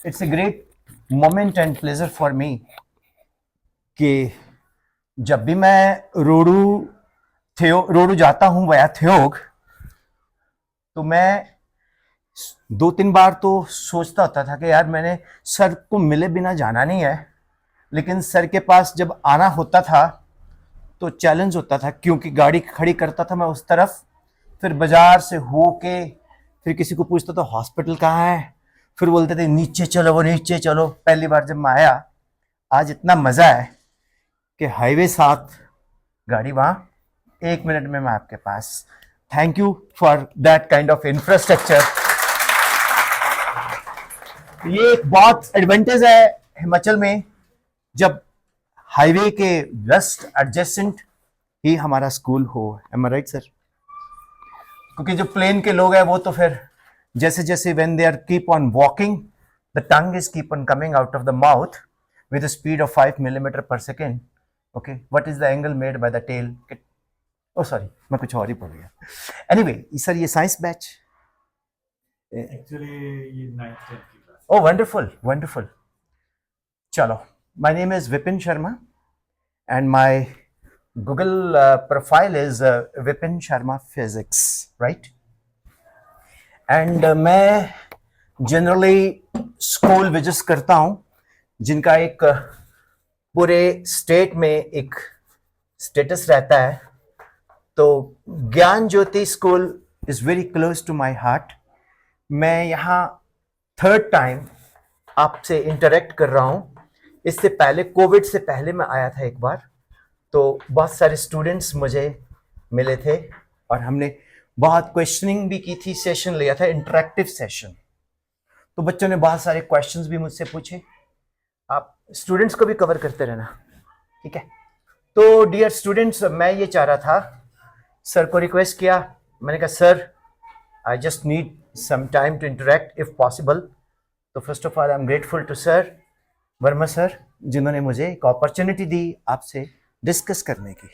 It's a great moment and pleasure for me कि जब भी मैं रोडू जाता हूँ वया थ्योग, तो मैं 2-3 बार तो सोचता होता था कि यार मैंने सर को मिले बिना जाना नहीं है, लेकिन सर के पास जब आना होता था तो चैलेंज होता था, क्योंकि गाड़ी खड़ी करता था मैं उस तरफ, फिर बाजार से हो के फिर किसी को पूछता था हॉस्पिटल कहाँ है, फिर बोलते थे नीचे चलो, वो नीचे चलो। पहली बार जब मैं आया, आज इतना मजा है कि हाईवे 7, गाड़ी वहां, 1 मिनट में मैं आपके पास। Thank you for that kind of infrastructure. ये एक बहुत एडवांटेज है हिमाचल में, जब हाईवे के जस्ट एडजेसेंट ही हमारा स्कूल हो। एम आई राइट सर? क्योंकि जो प्लेन के लोग हैं वो तो फिर जैसे जैसे when they are keep on walking, the tongue is keep on coming out of the mouth with speed of 5 millimetre per second. Okay, what is the angle made by the tail? Oh sorry, मैं कुछ और ही पढ़ गया। Anyway sir, ये science batch actually ये 9th 10th की class. Oh wonderful wonderful. चलो, my name is Vipin Sharma and my Google profile is Vipin Sharma Physics, right? And मैं जनरली स्कूल विजिट करता हूँ जिनका एक पूरे स्टेट में एक स्टेटस रहता है। तो Gyan Jyoti school is very close to my heart. मैं यहाँ 3rd टाइम आपसे इंटरेक्ट कर रहा हूँ। इससे पहले, कोविड से पहले मैं आया था एक बार, तो बहुत सारे स्टूडेंट्स मुझे मिले थे और हमने बहुत क्वेश्चनिंग भी की थी, सेशन लिया था, इंटरेक्टिव सेशन। तो बच्चों ने बहुत सारे क्वेश्चंस भी मुझसे पूछे। आप स्टूडेंट्स को भी कवर करते रहना, ठीक है? तो डियर स्टूडेंट्स, मैं ये चाह रहा था, सर को रिक्वेस्ट किया, मैंने कहा sir I just need some time to interact if possible. तो first of all I am grateful to sir Verma sir, जिन्होंने मुझे एक अपॉर्चुनिटी दी आपसे डिस्कस करने की।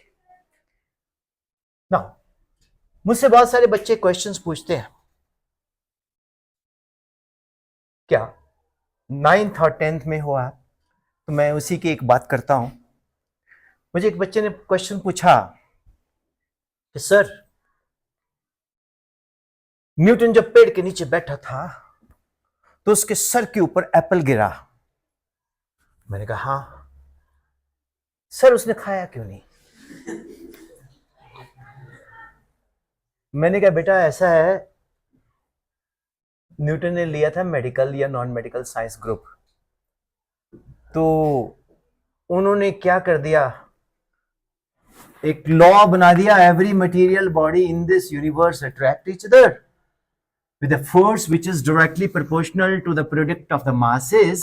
ना, मुझसे बहुत सारे बच्चे क्वेश्चंस पूछते हैं, क्या 9th और 10th में हो आप? तो मैं उसी की एक बात करता हूं। मुझे एक बच्चे ने क्वेश्चन पूछा कि सर, न्यूटन जब पेड़ के नीचे बैठा था तो उसके सर के ऊपर एप्पल गिरा। मैंने कहा हाँ। सर उसने खाया क्यों नहीं? मैंने कहा बेटा ऐसा है, न्यूटन ने लिया था मेडिकल या नॉन मेडिकल साइंस ग्रुप, तो उन्होंने क्या कर दिया, एक लॉ बना दिया, every material body in this universe attract each other with a force which is directly proportional to the product of the masses,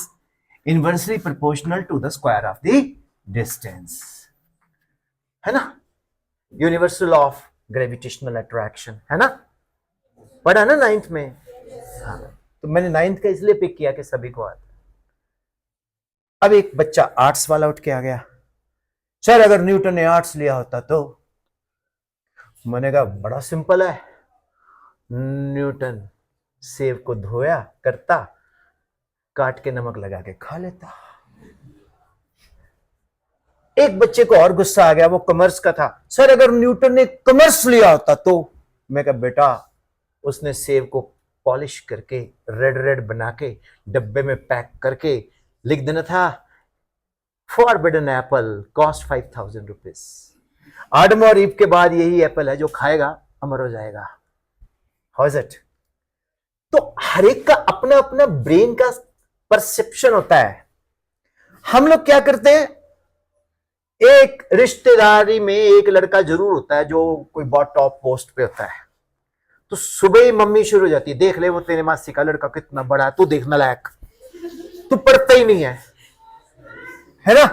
inversely proportional to the square of the distance, है ना? Universal of gravitational attraction, है ना? पढ़ा ना 9th में? हाँ, तो मैंने 9th का इसलिए पिक किया कि सभी को आता। अब एक बच्चा आर्ट्स वाला उठ के आ गया, सर अगर न्यूटन ने आर्ट्स लिया होता तो? मैंने कहा बड़ा सिंपल है, न्यूटन सेब को धोया करता, काट के नमक लगा के खा लेता। एक बच्चे को और गुस्सा आ गया, वो कॉमर्स का था, सर अगर न्यूटन ने कॉमर्स लिया होता तो? मैं कहा बेटा, उसने सेब को पॉलिश करके रेड रेड बना के डब्बे में पैक करके लिख देना था, फॉरबिडन एप्पल कॉस्ट 5000 रुपीज। आदम और ईव के बाद यही एप्पल है जो खाएगा अमर हो जाएगा। How is it? तो हर एक का अपना अपना ब्रेन का परसेप्शन होता है। हम लोग क्या करते हैं, एक रिश्तेदारी में एक लड़का जरूर होता है जो कोई बहुत टॉप पोस्ट पे होता है, तो सुबह ही मम्मी शुरू हो जाती है, देख ले वो तेरे मासी का लड़का कितना बड़ा है, तू देखना लायक, तू पढ़ता ही नहीं है ना?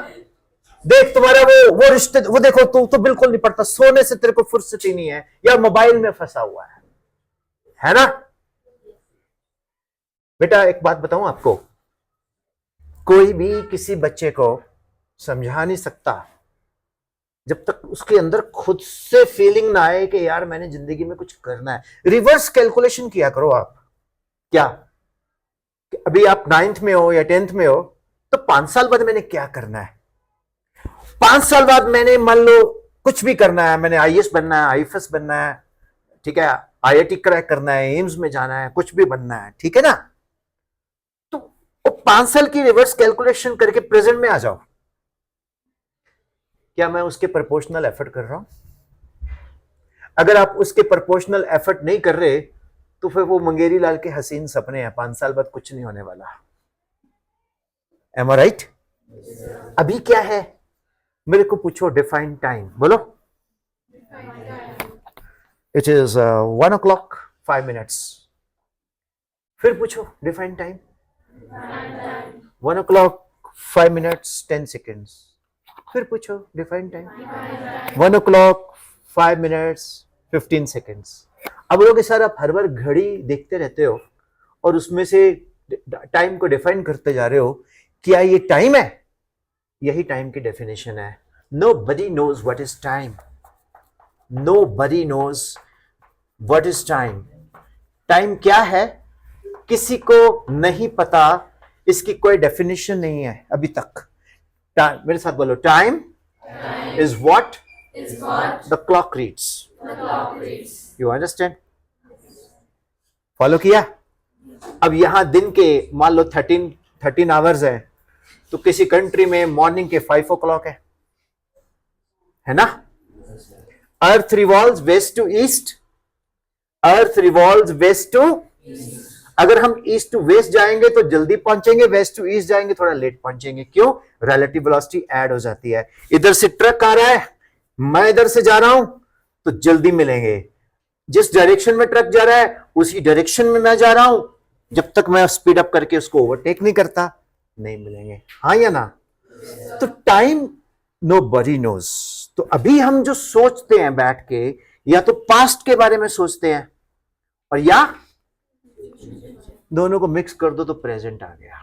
देख तुम्हारा वो रिश्ते, वो देखो तू तो बिल्कुल नहीं पढ़ता, सोने से तेरे को फुर्सत ही नहीं है, या मोबाइल में फंसा हुआ है ना? बेटा एक बात बताऊं आपको, कोई भी किसी बच्चे को समझा नहीं सकता जब तक उसके अंदर खुद से फीलिंग ना आए कि यार मैंने जिंदगी में कुछ करना है। रिवर्स कैलकुलेशन किया करो आप, क्या कि अभी आप 9th में हो या 10th में हो, तो 5 साल बाद मैंने क्या करना है? 5 साल बाद मैंने मान लो कुछ भी करना है, मैंने आईएएस बनना है, आईएफएस बनना है, ठीक है, आईआईटी क्रैक करना है, एम्स में जाना है, कुछ भी बनना है, ठीक है ना? तो 5 साल की रिवर्स कैलकुलेशन करके प्रेजेंट में आ जाओ। क्या मैं उसके प्रोपोर्शनल एफर्ट कर रहा हूं? अगर आप उसके प्रोपोर्शनल एफर्ट नहीं कर रहे, तो फिर वो मंगेरी लाल के हसीन सपने हैं, 5 साल बाद कुछ नहीं होने वाला। एम आई राइट? अभी क्या है? मेरे को पूछो डिफाइन टाइम, बोलो। It is 1 o'clock 5 minutes। फिर पूछो define time. 1 o'clock 5 minutes 10 seconds। फिर पूछो define time. 1 o'clock 5 minutes 15 seconds। अब लोग सर आप हर बार घड़ी देखते रहते हो और उसमें से टाइम को डिफाइन करते जा रहे हो, क्या ये टाइम है? यही टाइम की डेफिनेशन है। Nobody knows what is time. Nobody knows what is time. Time क्या है किसी को नहीं पता, इसकी कोई डेफिनेशन नहीं है अभी तक। मेरे साथ बोलो, time is what the clock reads. You understand? Follow किया? अब यहां दिन के मान लो 13 आवर्स है, तो किसी कंट्री में मॉर्निंग के 5 o'clock है ना? Earth revolves west to east. Earth revolves west to, अगर हम ईस्ट टू वेस्ट जाएंगे तो जल्दी पहुंचेंगे, वेस्ट टू ईस्ट जाएंगे थोड़ा लेट पहुंचेंगे। क्यों? रिलेटिव वेलोसिटी ऐड हो जाती है। इधर से ट्रक आ रहा है, मैं इधर से जा रहा हूं, तो जल्दी मिलेंगे। जिस डायरेक्शन में ट्रक जा रहा है उसी डायरेक्शन में मैं जा रहा हूं, जब तक मैं स्पीड अप करके उसको ओवरटेक नहीं करता नहीं मिलेंगे। हाँ या ना? तो टाइम नोबडी नोज। तो अभी हम जो सोचते हैं बैठ के, या तो पास्ट के बारे में सोचते हैं और या दोनों को मिक्स कर दो तो प्रेजेंट आ गया।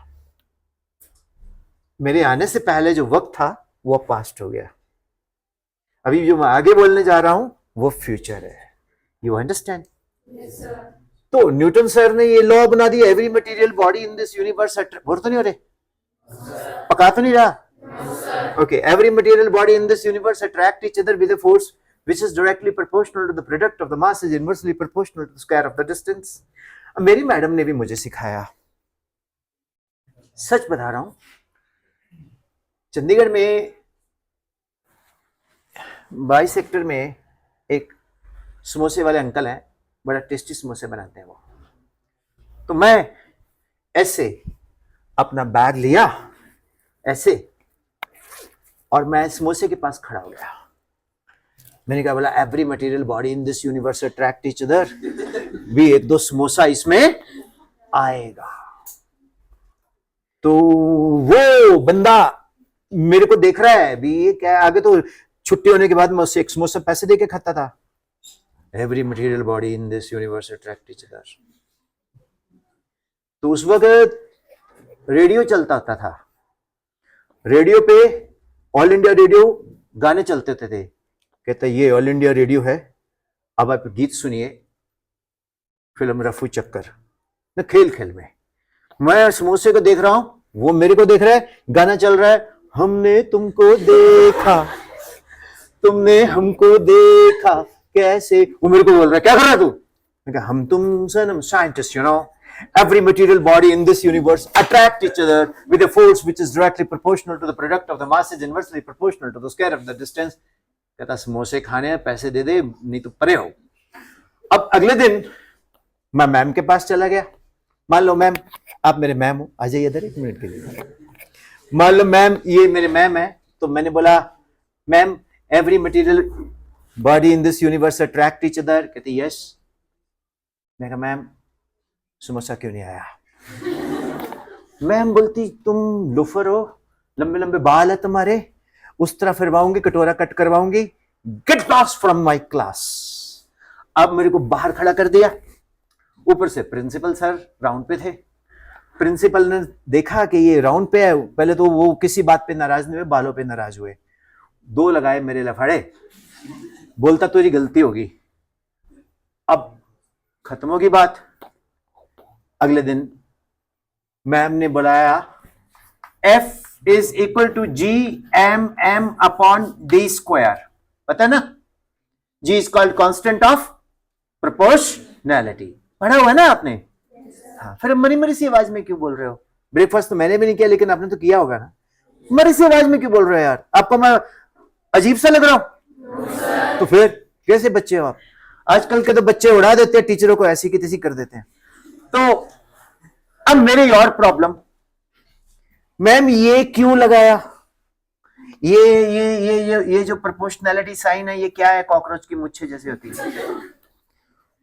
मेरे आने से पहले जो वक्त था वो पास्ट हो गया, अभी जो मैं आगे बोलने जा रहा हूं वो फ्यूचर है। You understand? तो न्यूटन सर ने ये लॉ बना दिया, every material body in this universe, बोल तो नहीं हो रहे? पका तो नहीं रहा? Okay, every material body in this universe attract each other with a force which is directly proportional to the product of the mass is inversely proportional to the square of the distance. मेरी madam ने भी मुझे सिखाया, सच बता रहा हूं। चंडीगढ़ में 22 sector में एक समोसे वाले अंकल हैं, बड़ा टेस्टी समोसे बनाते हैं वो। तो मैं ऐसे अपना बैग लिया ऐसे, और मैं समोसे के पास खड़ा हो गया। मैंने कहा, बोला every material body in this universe attract each other, भी 1-2 समोसा इसमें आएगा। तो वो बंदा मेरे को देख रहा है भी, ये क्या? आगे तो छुट्टी होने के बाद मैं उससे 1 समोसा पैसे देके खाता था। Every material body in this universe attract each other. तो उस वक्त रेडियो चलता होता था, रेडियो पे ऑल इंडिया रेडियो गाने चलते थे। कहते ये ऑल इंडिया रेडियो है, अब आप गीत सुनिए, फिल्म रफू चक्कर न खेल खेल में। मैं समोसे को देख रहा हूं, वो मेरे को देख रहा है, गाना चल रहा है, हमने तुमको देखा तुमने हमको देखा कैसे। वो मेरे को बोल रहा है, क्या कर रहा है तू? मैं कहा, हम तुम सनम scientist, you know, every material body in this universe attract each other with a force which is directly proportional to the product of the masses inversely proportional to the square of the distance। कहता समोसे खाने हैं, पैसे दे दे नहीं तो परे हो। अब अगले दिन मैं मैम के पास चला गया। मान लो मैम, आप मेरे मैम हो, आ जाइए इधर 1 मिनट के लिए। मान लो मैम, ये मेरे मैम है, तो मैंने बोला, ma'am every material body in this universe attract each other. कहती यस। मैं कहा, मैम समोसा क्यों नहीं आया? मैम बोलती, तुम लोफर हो, लंबे लंबे बाल है तुम्हारे, उस तरह फिरवाऊंगी, कटोरा कट करवाऊंगी, get lost from my class. अब मेरे को बाहर खड़ा कर दिया। ऊपर से प्रिंसिपल सर राउंड पे थे। प्रिंसिपल ने देखा कि ये राउंड पे है, पहले तो वो किसी बात पे नाराज नहीं हुए, बालों पे नाराज हुए, 2 लगाए मेरे लफाड़े। बोलता तुझी गलती होगी। अब खत्म होगी बात। अगले दिन मैम ने बुलाया F is equal to G M M upon D square, पता ना, G is called constant of proportionality, पढ़ा हुआ ना आपने? हाँ, फिर मरी मरी सी आवाज में क्यों बोल रहे हो? ब्रेकफास्ट तो मैंने भी नहीं किया, लेकिन आपने तो किया होगा ना। मरी सी आवाज में क्यों बोल रहे हो यार? आपको मैं अजीब सा लग रहा हूं? तो फिर कैसे बच्चे हो आप? आजकल के तो बच्चे उड़ा देते हैं, टीचरों को ऐसी की तैसी कर देते हैं। तो अब मेरी और प्रॉब्लम, मैम ये क्यों लगाया? ये जो प्रोपोर्शनैलिटी साइन है, ये क्या है? कॉकरोच की मुच्छे जैसे होती है।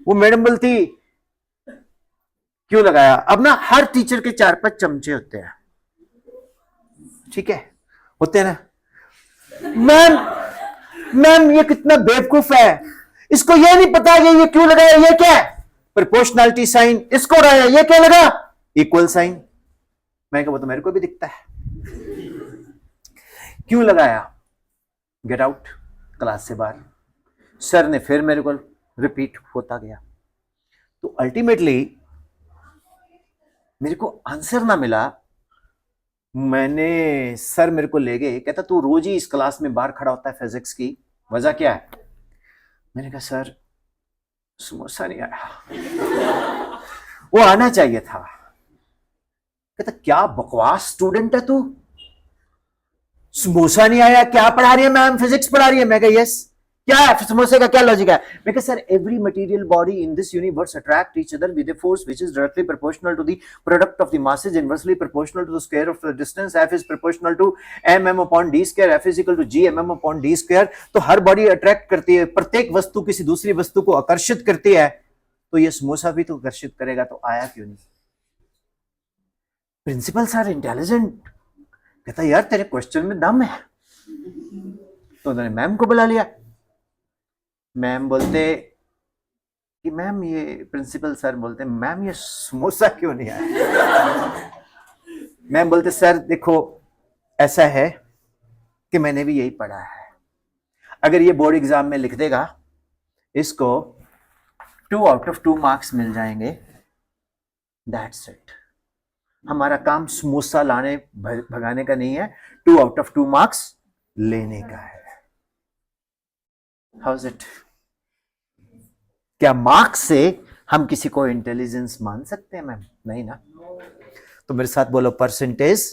वो मैडम बोलती क्यों लगाया? अब ना हर टीचर के 4-5 चमचे होते हैं, ठीक है, होते हैं ना। मैम ये कितना बेवकूफ है, इसको ये नहीं पता कि ये क्यों लगाया, ये क्या है? Proportionality sign. इसको लगाया, ये क्या लगा? Equal sign. मैं क्या, वो तो मेरे को भी दिखता है, क्यों लगाया? गेट आउट, क्लास से बाहर। सर ने फिर मेरे को रिपीट होता गया, तो अल्टीमेटली मेरे को आंसर ना मिला। मैंने, सर मेरे को ले गए, कहता तू रोज ही इस क्लास में बाहर खड़ा होता है फिजिक्स की, वजह क्या है? मैंने कहा सर समोसा नहीं आया, वो आना चाहिए था। कहता क्या बकवास स्टूडेंट है तू, समोसा नहीं आया? क्या पढ़ा रही है मैम? फिजिक्स पढ़ा रही है? मैं कहा यस। क्या है समोसे का, क्या लॉजिक है? मैं कहा sir every material body in this universe attract each other with a force which is directly proportional to the product of the masses inversely proportional to the square of the distance. F is proportional to mm upon d square, F is equal to g mm upon d square. तो हर body attract करती है, प्रत्येक वस्तु किसी दूसरी वस्तु को आकर्षित करती है, तो ये समोसा भी तो आकर्षित करेगा, तो आया क्यों नहीं? प्रिंसिपल सर इंटेलिजेंट, कहता यार तेरे क्वेश्चन में दम है। तो उन्होंने मैम को बुला लिया। मैम बोलते कि मैम ये, प्रिंसिपल सर बोलते मैम ये समोसा क्यों नहीं आया? मैम बोलते सर देखो ऐसा है कि मैंने भी यही पढ़ा है, अगर ये बोर्ड एग्जाम में लिख देगा इसको 2 आउट ऑफ 2 मार्क्स मिल जाएंगे, दैट्स इट। हमारा काम समोसा लाने भगाने का नहीं है, 2 आउट ऑफ 2 मार्क्स लेने का है। How is it? क्या मार्क्स से हम किसी को इंटेलिजेंस मान सकते हैं मैम? नहीं ना। तो मेरे साथ बोलो, percentage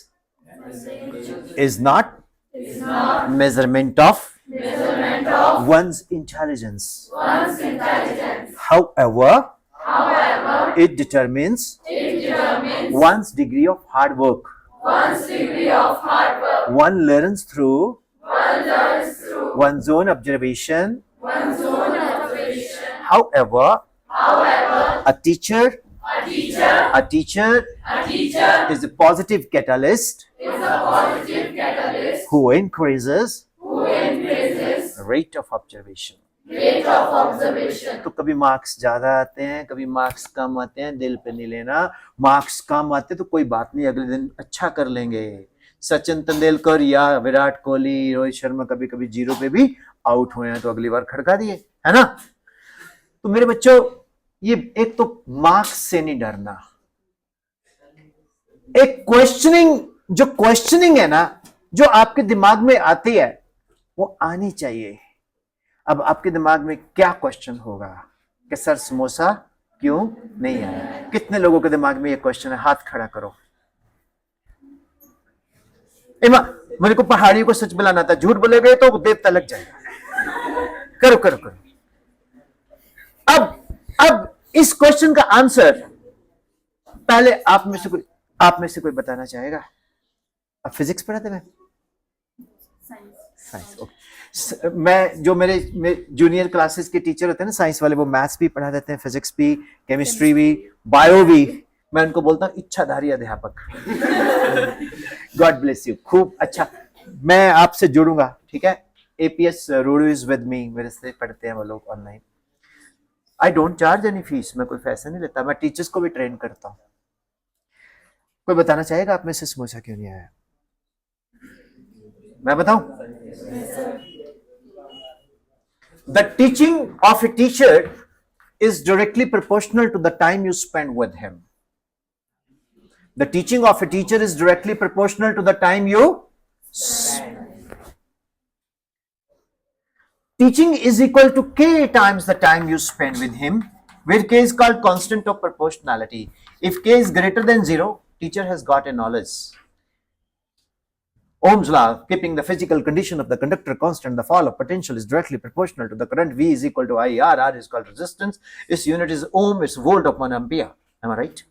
is not measurement of one's intelligence. However, it determines one's degree of hard work. One learns through one's own observation. However, a teacher is a positive catalyst who increases rate of observation. तो कभी marks ज्यादा आते हैं, कभी marks कम आते हैं, दिल पे नहीं लेना। मार्क्स कम आते तो कोई बात नहीं, अगले दिन अच्छा कर लेंगे। सचिन तेंदुलकर या विराट कोहली, रोहित शर्मा कभी कभी 0 पे भी आउट हुए हैं, तो अगली बार खड़का दिए, है ना? तो मेरे बच्चों, ये एक तो मार्क्स से नहीं डरना, एक क्वेश्चनिंग है ना, जो आपके दिमाग में आती है वो आनी चाहिए। अब आपके दिमाग में क्या क्वेश्चन होगा कि सर समोसा क्यों नहीं आया? कितने लोगों के दिमाग में ये क्वेश्चन है? हाथ खड़ा करो। मेरे को पहाड़ियों को सच बुलाना था, झूठ बोले गए तो देवता लग जाएगा। करो करो करो। अब इस क्वेश्चन का आंसर पहले आप में से कोई बताना चाहेगा? आप फिजिक्स पढ़ाते हैं? साइंस। ओके। मैं जो मेरे जूनियर क्लासेस के टीचर होते हैं ना, साइंस वाले, वो मैथ्स भी पढ़ा देते हैं, फिजिक्स भी, केमिस्ट्री भी, बायो भी। मैं उनको बोलता हूँ इच्छाधारी अध्यापक। गॉड ब्लेस यू, खूब अच्छा। मैं आपसे जुड़ूंगा, ठीक है? एपीएस रूडू इज विद मी, मेरे से पढ़ते हैं वो लोग online. I don't charge any fees, मैं कोई पैसा नहीं लेता, मैं टीचर्स को भी ट्रेन करता हूँ। कोई बताना चाहेगा आप में से समोसा क्यों नहीं आया? मैं बताऊं? The teaching of a teacher is directly proportional to the time you spend with him. The teaching of a teacher is directly proportional to the time you teaching is equal to k times the time you spend with him, where k is called constant of proportionality. If k is greater than 0, teacher has got a knowledge. Ohm's law, keeping the physical condition of the conductor constant, the fall of potential is directly proportional to the current. V is equal to IR, R is called resistance, its unit is ohm, its volt upon ampere. Am I right?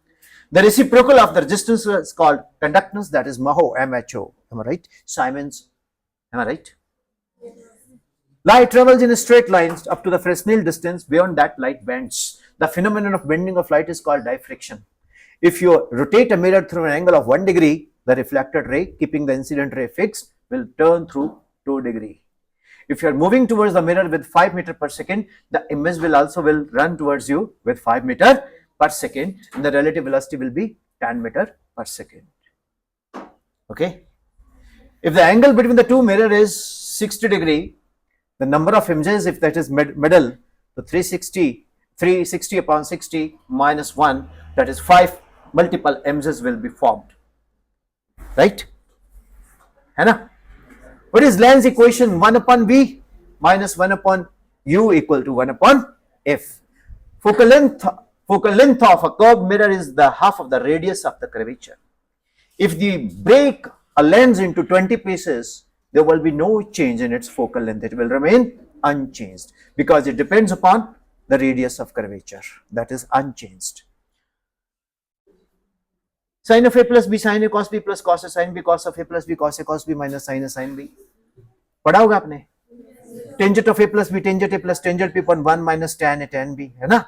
The reciprocal of the resistance is called conductance, that is Mho, MHO. Am I right? Siemens. Am I right? Light travels in a straight line up to the Fresnel distance. Beyond that, light bends. The phenomenon of bending of light is called diffraction. If you rotate a mirror through an angle of 1 degree, the reflected ray, keeping the incident ray fixed, will turn through 2 degrees. If you are moving towards the mirror with 5 meters per second, the image will run towards you with 5 meters per second, and the relative velocity will be 10 meters per second. Okay. If the angle between the two mirrors is 60 degrees, the number of images, if that is middle, so 360 upon 60 minus 1, that is 5 multiple images will be formed. Right? है ना? What is Lenz's equation? 1 upon V minus 1 upon U equal to 1 upon F. Focal length of a curved mirror is the half of the radius of the curvature. If we break a lens into 20 pieces, there will be no change in its focal length. It will remain unchanged because it depends upon the radius of curvature. That is unchanged. Sin of A plus B sin A cos B plus cos A sin B cos of A plus B cos A cos B minus sin A sin B. पढ़ा होगा आपने? Tangent of A plus B tangent A plus tangent B upon 1 minus tan A tan B, है ना?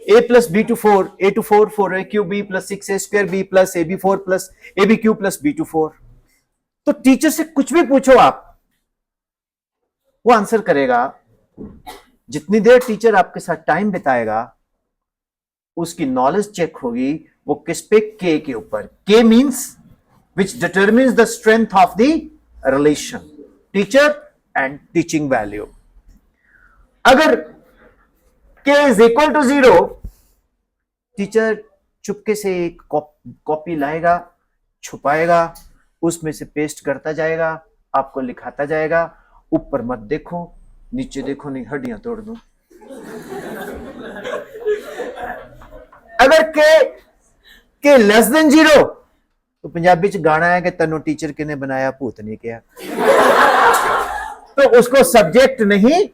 A plus B to 4, A to 4, 4A cube B plus 6A square B plus AB 4 plus AB cube plus B to 4. तो teacher से कुछ भी पूछो आप, वो answer करेगा. जितनी देर टीचर आपके साथ टाइम बिताएगा, उसकी नॉलेज चेक होगी वो किस पे, के के ऊपर. के means which determines the strength of the relation teacher and teaching value. अगर के इज इक्वल टू 0, टीचर चुपके से एक कॉपी लाएगा, छुपाएगा, उसमें से पेस्ट करता जाएगा, आपको लिखाता जाएगा. ऊपर मत देखो, नीचे देखो, नहीं हड्डियां तोड़ दूं. अगर के लेस देन 0, तो पंजाबी च गाना है कि तन्नू टीचर किने बनाया भूत नहीं किया. तो उसको सब्जेक्ट नहीं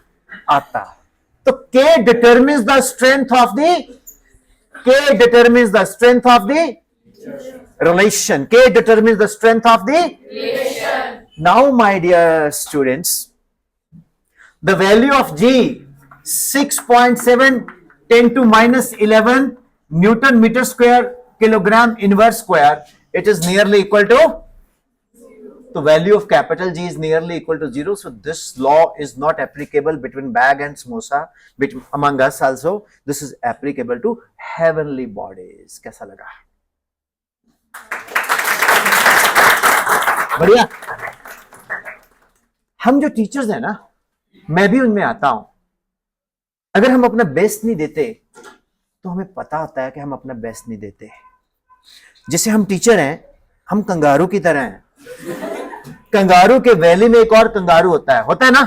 आता. तो के determines the strength of the relation. K determines the strength of the relation. Now, my dear students, the value of G 6.7 10 to minus 11 Newton meter square kilogram inverse square. It is nearly equal to, the value of capital G is nearly equal to 0. So this law is not applicable between bag and samosa, among us also. This is applicable to heavenly bodies. कैसा लगा? बढ़िया. हम जो teachers हैं ना, मैं भी उनमें आता हूं. अगर हम अपना बेस्ट नहीं देते, तो हमें पता होता है कि हम अपना बेस्ट नहीं देते. जैसे हम टीचर हैं, हम कंगारू की तरह हैं. कंगारू के वैली में एक और कंगारू होता है ना,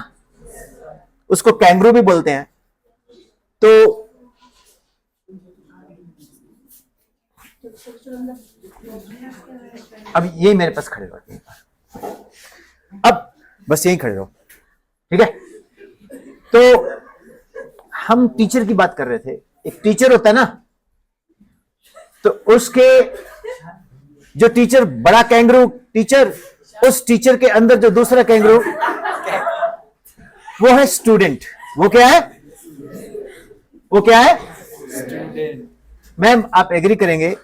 उसको कैंगरू भी बोलते हैं. तो अब ये मेरे पास खड़े रहो, अब बस यही खड़े रहो, ठीक है. तो हम टीचर की बात कर रहे थे. एक टीचर होता है ना, तो उसके जो टीचर, बड़ा कैंगरू टीचर, उस टीचर के अंदर जो दूसरा कैंगरू, वो है स्टूडेंट. वो क्या है? स्टूडेंट. मैम आप एग्री करेंगे,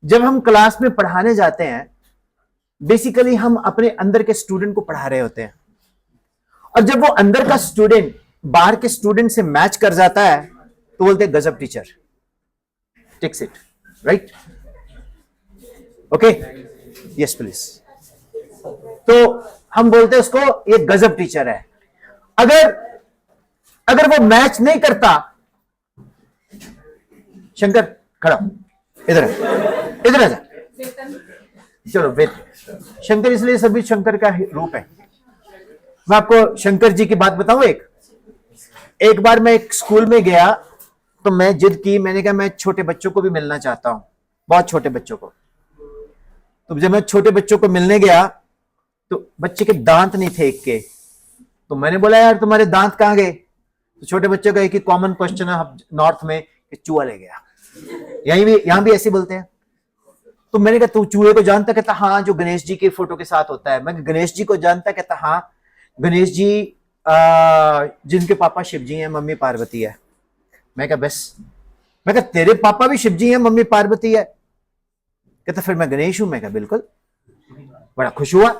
जब हम क्लास में पढ़ाने जाते हैं, बेसिकली हम अपने अंदर के स्टूडेंट को पढ़ा रहे होते हैं. और जब वो अंदर का स्टूडेंट बाहर के स्टूडेंट से मैच कर जाता है, तो बोलते हैं गजब teacher. Takes it, right? Okay, yes please. तो हम बोलते हैं उसको ये गजब टीचर है. अगर वो मैच नहीं करता, शंकर खड़ा, इधर आ जा. चलो वेद शंकर, इसलिए सभी शंकर का रूप है। मैं आपको शंकर जी की बात बताऊं। एक बार मैं एक स्कूल में गया तो मैं जिद की, मैंने कहा मैं छोटे बच्चों को भी मिलना चाहता हूं, बहुत छोटे बच्चों को। तो जब मैं छोटे बच्चों को मिलने गया तो बच्चे के दांत नहीं थे एक के, तो मैंने बोला यार तुम्हारे दांत कहां गए? तो छोटे बच्चों का एक ही कॉमन क्वेश्चन है नॉर्थ में कि चूहा ले गया। यहां भी ऐसे बोलते हैं। तो मैंने कहा तू चूहे को जानता? कहता हाँ, जो गणेश जी की फोटो के साथ होता है। मैं गणेश जी को जानता? कहता हाँ, गणेश जी जिनके पापा शिव जी हैं, मम्मी पार्वती है। मैं कहा बस। मैं कहा तेरे पापा भी शिव जी हैं, मम्मी पार्वती है? कहता फिर मैं गणेश हूं। मैं कहा बिल्कुल। बड़ा खुश हुआ।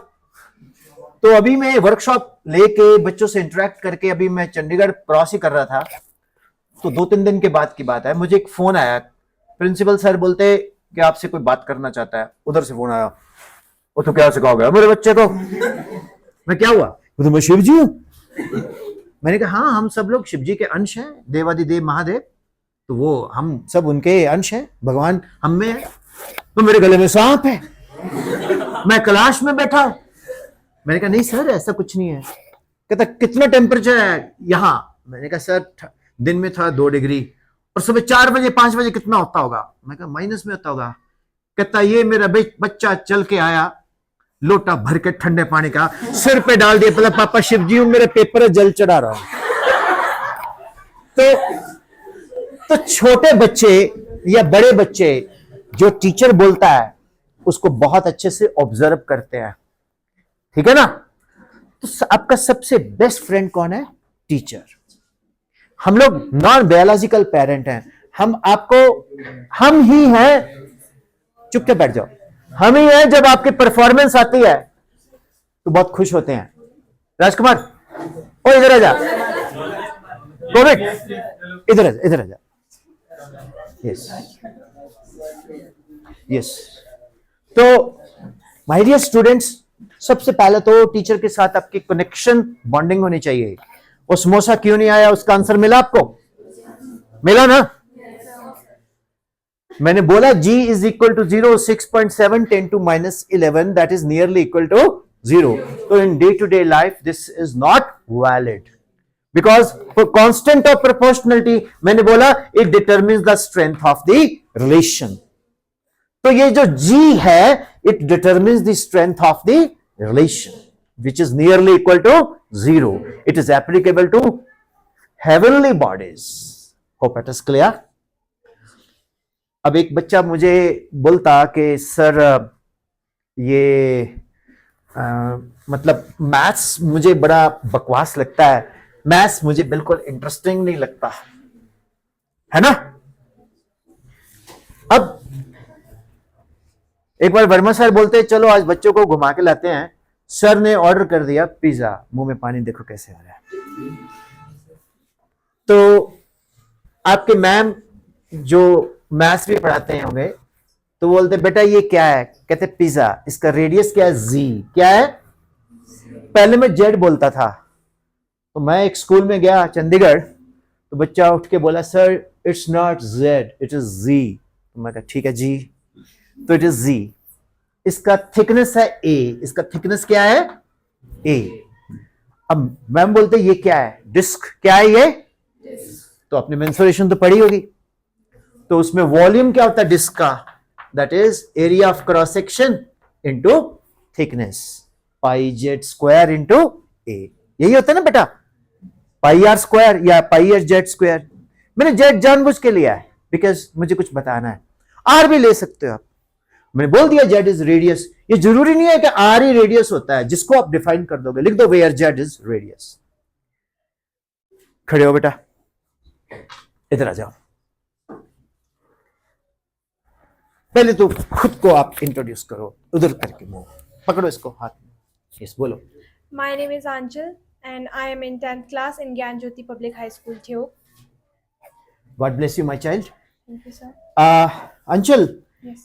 तो अभी मैं वर्कशॉप लेके बच्चों से इंटरेक्ट करके अभी मैं चंडीगढ़ क्रॉस ही कर रहा था, तो 2-3 दिन के बाद की बात है, मुझे एक फोन आया। प्रिंसिपल सर बोलते कि आपसे कोई बात करना चाहता है। उधर से फोन आया, वो तो क्या सिखाओगे मेरे बच्चे को? मैं क्या हुआ? वो तो मैं शिव जी हूं। मैंने कहा हाँ, हम सब लोग शिव जी के अंश हैं, देवादिदेव महादेव, तो वो हम सब उनके अंश हैं, भगवान हम में है। तो मेरे गले में सांप है, मैं कैलाश में बैठा हूं। मैंने कहा नहीं सर, ऐसा कुछ नहीं है। कहता कितना टेम्परेचर है यहाँ? मैंने कहा सर दिन में था 2 डिग्री, और सुबह 4 बजे 5 बजे कितना होता होगा? मैं कहा माइनस में होता होगा। कहता ये मेरा बच्चा चल के आया, लोटा भर के ठंडे पानी का सिर पे डाल दिया, बोला पापा शिव जी हूं, मेरे पेपर जल चढ़ा रहा हूं। तो छोटे बच्चे या बड़े बच्चे जो टीचर बोलता है उसको बहुत अच्छे से ऑब्जर्व करते हैं, ठीक है ना? तो आपका सबसे बेस्ट फ्रेंड कौन है? टीचर। हम लोग नॉन बायोलॉजिकल पेरेंट हैं, हम ही हैं, चुपचाप बैठ जाओ, हम ही हैं। जब आपकी परफॉर्मेंस आती है तो बहुत खुश होते हैं। राजकुमार ओ इधर आ जा, कोविड इधर आ जा। Yes yes. तो माय डियर स्टूडेंट्स, सबसे पहले तो टीचर के साथ आपकी कनेक्शन, बॉन्डिंग होनी चाहिए। वो समोसा क्यों नहीं आया, उसका आंसर मिला आपको? मिला ना? मैंने बोला G is equal to 0, 6.7 10 to minus 11, that is nearly equal to 0. So in day-to-day life, this is not valid. Because for constant of proportionality, मैंने बोला it determines the strength of the relation. तो ये जो G है, it determines the strength of the relation, which is nearly equal to 0. It is applicable to heavenly bodies. Hope it is clear. अब एक बच्चा मुझे बोलता कि सर ये मतलब मैथ्स मुझे बड़ा बकवास लगता है, मैथ्स मुझे बिल्कुल इंटरेस्टिंग नहीं लगता है ना। अब एक बार वर्मा सर बोलते चलो आज बच्चों को घुमा के लाते हैं। सर ने ऑर्डर कर दिया पिज्जा, मुंह में पानी देखो कैसे आ रहा है। तो आपके मैम जो मैथ्स भी पढ़ाते हैं होंगे तो बोलते बेटा ये क्या है? कहते पिज्जा, इसका रेडियस क्या है? जी। क्या है? पहले मैं जेड बोलता था। तो मैं एक स्कूल में गया चंडीगढ़, तो बच्चा उठ के बोला sir it's not Z, it is G. तो मैं कहा ठीक है जी, तो इट इज जी। इसका थिकनेस है ए, इसका थिकनेस क्या है? ए। अब मैम बोलते ये क्या है? डिस्क। क्या है ये? तो आपने मेंसुरेशन तो पढ़ी होगी, तो उसमें वॉल्यूम क्या होता है डिस्क का? That is area of cross section into thickness, pi Z square into A. यही होता है ना बेटा, पाई आर स्क्वायर या पाई आर जेड स्क्वायर। मैंने जेड जानबूझ के लिया है बिकॉज मुझे कुछ बताना है। आर भी ले सकते हो आप, मैंने बोल दिया जेड इज रेडियस। ये जरूरी नहीं है कि आर ही रेडियस होता है, जिसको आप डिफाइन कर दोगे लिख दो वेयर जेड इज रेडियस। खड़े हो बेटा, इधर आ जाओ। पहले तो खुद को आप इंट्रोड्यूस करो, उधर करके मुंह पकड़ो इसको हाथ में। यस बोलो। My name is Anchal and I am in 10th class in Gyan Jyoti Public High School, Theo. God bless you, my child. Thank you, sir. Anchal, Yes.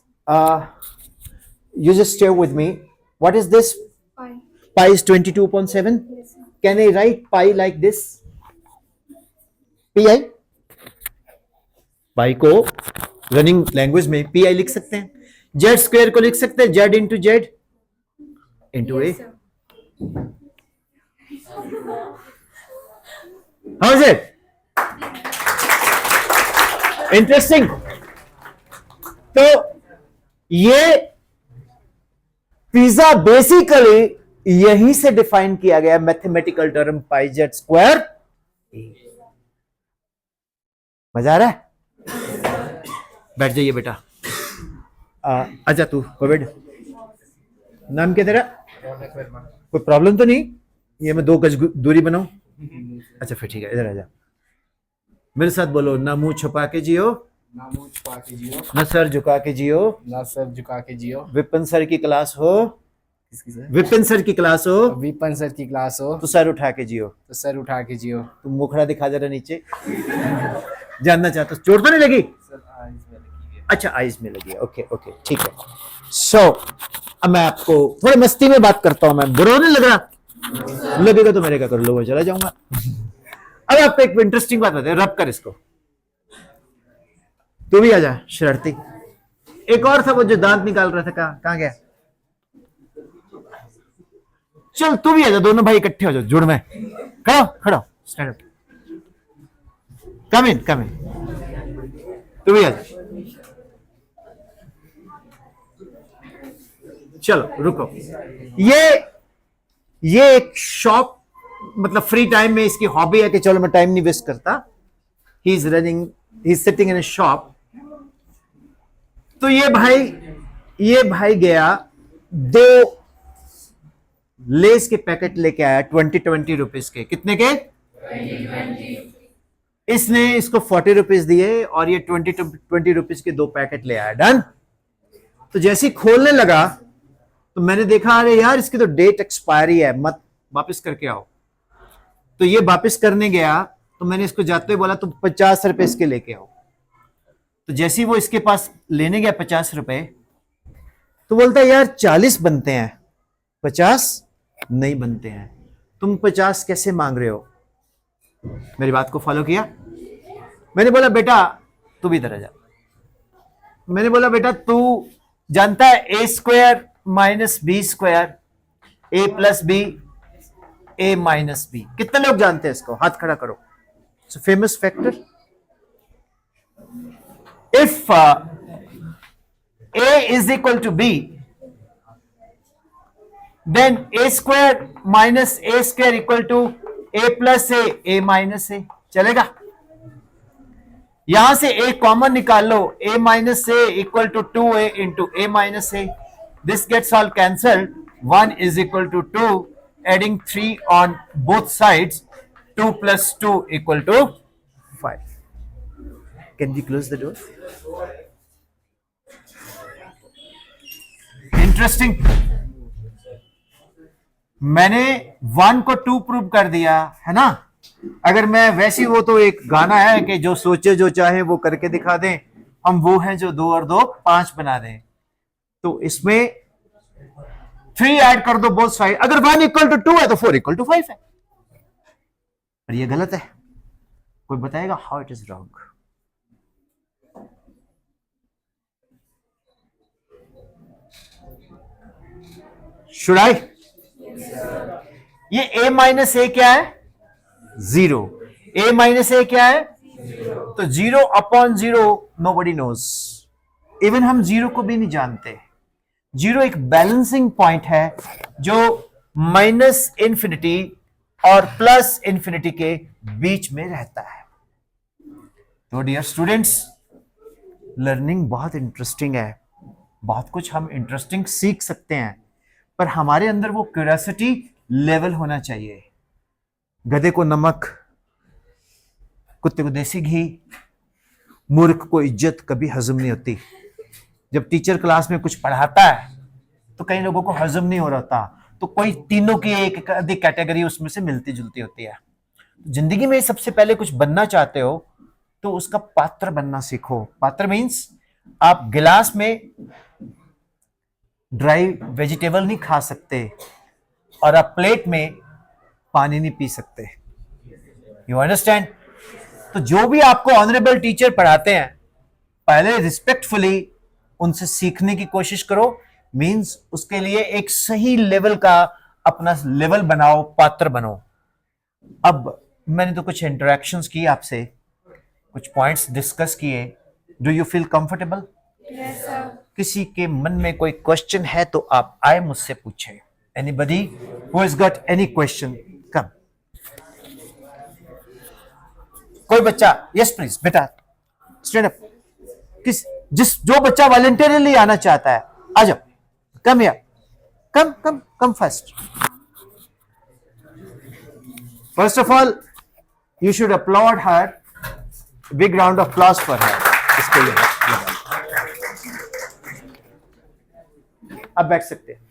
you just stay with me. What is this? Pi. Pi is 22.7. Yes, sir. Can I write pi like this? Pi? Pi को running language में pi लिख सकते हैं, Z square को लिख सकते हैं Z into Z into A. Yes, sir. How is it interesting? तो ये पिज्जा बेसिकली यहीं से डिफाइन किया गया मैथमेटिकल टर्म पाई जेड स्क्वायर। मजा आ रहा है? बैठ जाइए बेटा। अच्छा तू कोविड नाम क्या तेरा? कोई प्रॉब्लम तो नहीं? ये मैं 2 गज दूरी बनाऊं? अच्छा फिर ठीक है, इधर आ जा। मेरे साथ बोलो, ना मुंह छुपा के जियो, ना मुंह छुपा के जियो, ना सर झुका के जियो। ना सर झुका के जियो। विपिन सर की क्लास हो, किसकी सर? विपिन सर की क्लास हो विपन सर की क्लास हो तो सर उठा के जियो। तो सर उठा के जियो। तुम मुखड़ा दिखा जरा नीचे। जानना चाहते हो? चोट तो नहीं लगी? सर आईज में लगी है। अच्छा आइज में लगी है। ओके ओके ठीक है। सो अब मैं आपको थोड़ी मस्ती में बात करता हूं। मैं बुरा नहीं लग रहा? लगेगा तो मेरे क्या कर लो, मैं चला जाऊंगा। अब आपको एक इंटरेस्टिंग बात बताते हैं। रब कर इसको। तू भी आ जा शरारती। एक और था वो जो दांत निकाल रहा था, कहां गया? चल तू भी आ जा, दोनों भाई इकट्ठे हो जाओ जुड़ में। खड़ा खड़ा स्टैंड अप। कम इन कम इन। तू भी आ जा। चलो रुको। ये एक शॉप, मतलब फ्री टाइम में इसकी हॉबी है कि चलो मैं टाइम नहीं वेस्ट करता। He is sitting in A shop. तो ये भाई गया 2 लेस के पैकेट लेके आया 20 रुपीज के। कितने के? 20। इसने इसको 40 रुपीज दिए और ये 20 रुपीज के 2 पैकेट ले आया। डन। तो जैसे ही खोलने लगा तो मैंने देखा अरे यार इसकी तो डेट एक्सपायरी है, मत वापस करके आओ। तो ये वापस करने गया तो मैंने इसको जाते हुए बोला तुम 50 रुपए इसके लेके आओ। तो जैसे ही वो इसके पास लेने गया 50 रुपए, तो बोलता है यार 40 बनते हैं, 50 नहीं बनते हैं। तुम 50 कैसे मांग रहे हो? मेरी बात को फॉलो किया? मैंने बोला बेटा तू भी इधर आ जा। मैंने बोला बेटा तू जानता है A square minus B square, A plus B, A minus B. कितने लोग जानते हैं इसको? हाथ खड़ा करो। It's a famous factor. If A is equal to B, then A square minus A square equal to A plus A minus A. चलेगा? यहां से ए कॉमन निकाल लो, A minus A equal to 2a into A minus A. This gets all cancelled. 1 is equal to 2, adding 3 on both sides, 2 plus 2 equal to 5. Can we close the door? Interesting. मैंने 1 को 2 prove कर दिया है ना। अगर मैं वैसी, वो तो एक गाना है कि जो सोचे जो चाहे वो करके दिखा दें, हम वो हैं जो 2 और 2 5 बना दें। तो इसमें 3 ऐड कर दो बोथ साइड। अगर 1 इक्वल टू 2 है तो 4 इक्वल टू 5 है। पर ये गलत है। कोई बताएगा how it is wrong? Should I? ये a माइनस ए क्या है? 0। a माइनस ए क्या है? तो 0 अपॉन 0 नोबडी नोज। इवन हम 0 को भी नहीं जानते। 0 एक बैलेंसिंग पॉइंट है जो माइनस इंफिनिटी और प्लस इंफिनिटी के बीच में रहता है। तो डियर स्टूडेंट्स, लर्निंग बहुत इंटरेस्टिंग है। बहुत कुछ हम इंटरेस्टिंग सीख सकते हैं, पर हमारे अंदर वो क्यूरियोसिटी लेवल होना चाहिए। गधे को नमक, कुत्ते को देसी घी, मूर्ख को इज्जत कभी हजम नहीं होती। जब टीचर क्लास में कुछ पढ़ाता है तो कई लोगों को हजम नहीं हो रहा था, तो कोई तीनों की एक अधिक कैटेगरी उसमें से मिलती जुलती होती है। जिंदगी में सबसे पहले कुछ बनना चाहते हो तो उसका पात्र बनना सीखो। पात्र मीन्स आप गिलास में ड्राई वेजिटेबल नहीं खा सकते और आप प्लेट में पानी नहीं पी सकते। You understand? तो जो भी आपको ऑनरेबल टीचर पढ़ाते हैं, पहले रिस्पेक्टफुली उनसे सीखने की कोशिश करो, मींस उसके लिए एक सही लेवल का अपना लेवल बनाओ, पात्र बनो। अब मैंने तो कुछ इंटरेक्शंस की आपसे, कुछ पॉइंट्स डिस्कस किए। Do you feel comfortable? Yes, sir. किसी के मन में कोई क्वेश्चन है तो आप आए मुझसे पूछे। Anybody who has got any question, come. कोई बच्चा? यस प्लीज बेटा, स्टैंड अप। जो बच्चा वॉलंटियरली आना चाहता है, आ जाओ, come here, come first. First of all you should applaud her, big round of applause for her. इसके लिए आप बैठ सकते हैं।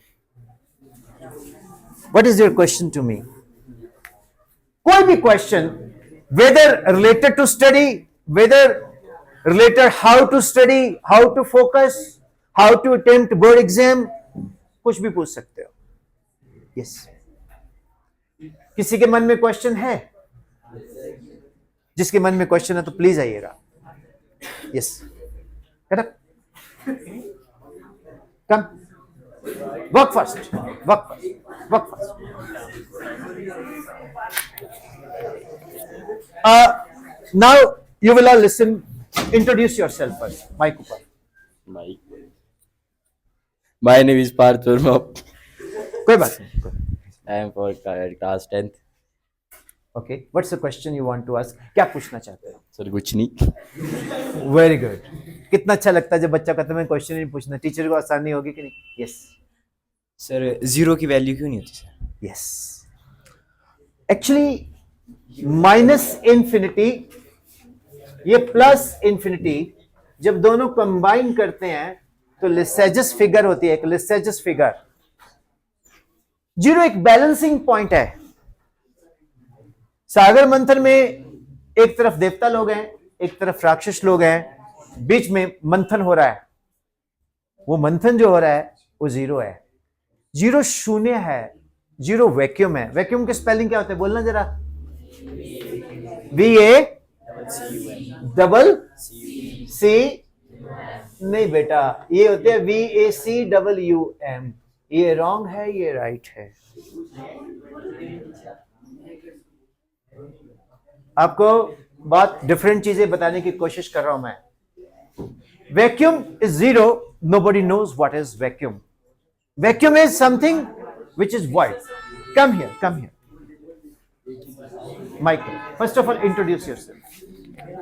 What is your question to me? कोई भी question, whether related to study, whether related how to study, how to focus, how to attempt board exam, कुछ भी पूछ सकते हो। यस, किसी के मन में क्वेश्चन है? जिसके मन में क्वेश्चन है तो प्लीज आइएगा। Yes, come, work fast, work fast. Now you will all listen. Introduce yourself first. Mike Upar. My name is Parth Verma. कोई बात नहीं। I am for class 10th. Okay. What's the question you want to ask? क्या पूछना चाहते हो? Sir कुछ नहीं। Very good. कितना अच्छा लगता है जब बच्चा कहता है मैं क्वेश्चन नहीं पूछना, टीचर को आसानी होगी कि नहीं? Yes. सर जीरो की वैल्यू क्यों नहीं होती sir? Yes. Actually minus infinity, ये प्लस इंफिनिटी, जब दोनों कंबाइन करते हैं तो लिसेजस फिगर होती है, एक लिसेजस फिगर। जीरो एक बैलेंसिंग पॉइंट है। सागर मंथन में एक तरफ देवता लोग हैं, एक तरफ राक्षस लोग हैं, बीच में मंथन हो रहा है। वो मंथन जो हो रहा है वो जीरो है। जीरो शून्य है, जीरो वैक्यूम है। वैक्यूम के स्पेलिंग क्या होते हैं बोलना जरा? VA डबल C, नहीं बेटा, ये होते हैं VACWM। ये रॉन्ग है, ये राइट है। आपको बहुत डिफरेंट चीजें बताने की कोशिश कर रहा हूं मैं। Vacuum is zero, nobody knows what is vacuum. Vacuum is something which is void. Come here. Michael, first of all, introduce yourself.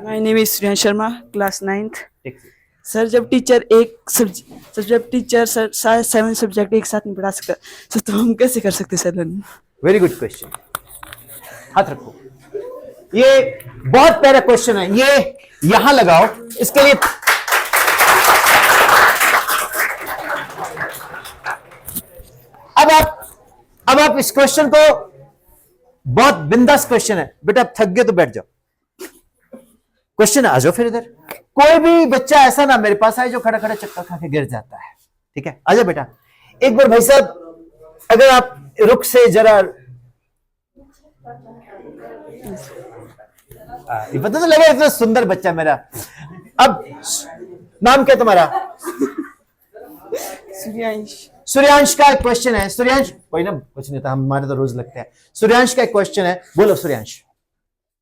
My name is Suryan Sharma, class 9th. Take it. Sir जब teacher एक subject teacher sir सारे 7 subject एक साथ नहीं पढ़ा सकता sir, तो हम कैसे कर सकते sir learning? Very good question. हाथ रखो। ये बहुत प्यारा क्वेश्चन है, ये यहां लगाओ। इसके लिए अब आप इस क्वेश्चन को, बहुत बिंदास क्वेश्चन है बेटा, आप थक गए तो बैठ जाओ। क्वेश्चन आ जाओ फिर इधर। कोई भी बच्चा ऐसा ना मेरे पास आए जो खड़ा खड़ा चक्कर खा के गिर जाता है। ठीक है, आजा बेटा। एक बार भाई साहब अगर आप रुख से जरा, ये पता तो लगा इतना सुंदर बच्चा मेरा। अब नाम क्या तुम्हारा? सूर्यांश का एक क्वेश्चन है। सूर्यांश, कोई ना कुछ नहीं था, हमारे तो रोज लगते हैं। सूर्यांश का एक क्वेश्चन है, बोलो सूर्यांश।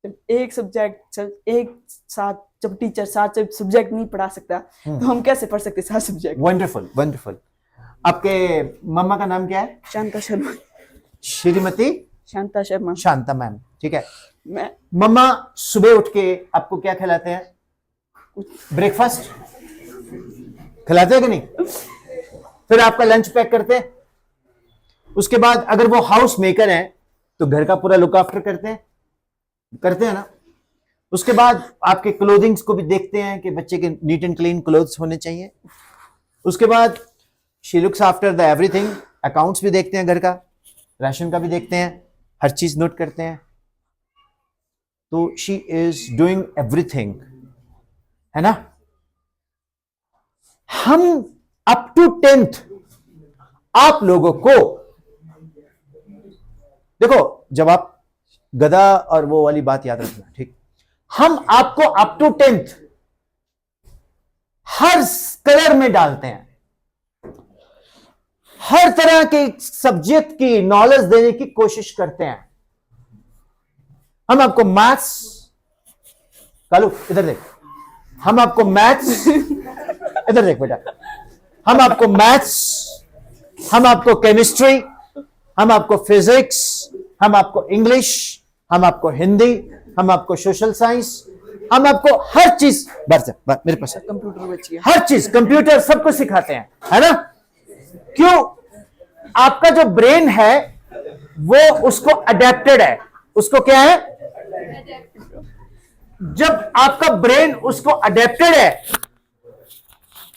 एक सब्जेक्ट एक साथ जब टीचर 7 सब्जेक्ट नहीं पढ़ा सकता तो हम कैसे पढ़ सकते 7 सब्जेक्ट? Wonderful wonderful. आपके मम्मा का नाम क्या है? शांता शर्मा। श्रीमती शांता शर्मा। शांता मैम, ठीक है। मैं मम्मा सुबह उठ के आपको क्या खिलाते हैं? ब्रेकफास्ट खिलाते हैं कि नहीं? फिर आपका लंच पैक करते हैं। उसके बाद अगर वो हाउस मेकर हैं तो घर का पूरा लुक आफ्टर करते हैं ना। उसके बाद आपके क्लोथिंग्स को भी देखते हैं कि बच्चे के नीट एंड क्लीन क्लोथ्स होने चाहिए। उसके बाद she looks after the everything. Accounts भी देखते हैं घर का, राशन का भी देखते हैं, हर चीज नोट करते हैं। तो शी इज डूइंग एवरीथिंग, है ना। हम अप टू 10th आप लोगों को देखो, जब आप गधा और वो वाली बात याद रखना, ठीक। हम आपको up to 10th her colour में डालते हैं, हर तरह के सब्जेक्ट की नॉलेज देने की कोशिश करते हैं। हम आपको मैथ्स, कालू इधर देख, हम आपको मैथ्स, इधर देख बेटा, हम आपको मैथ्स, हम आपको केमिस्ट्री, हम आपको फिजिक्स, हम आपको इंग्लिश, हम आपको हिंदी, हम आपको सोशल साइंस, हम आपको हर चीज मेरे पास कंप्यूटर बची है। हर चीज, कंप्यूटर, सब कुछ सिखाते हैं, है ना? क्यों? आपका जो ब्रेन है वो उसको अडेप्टेड है, उसको क्या है? जब आपका ब्रेन उसको अडेप्टेड है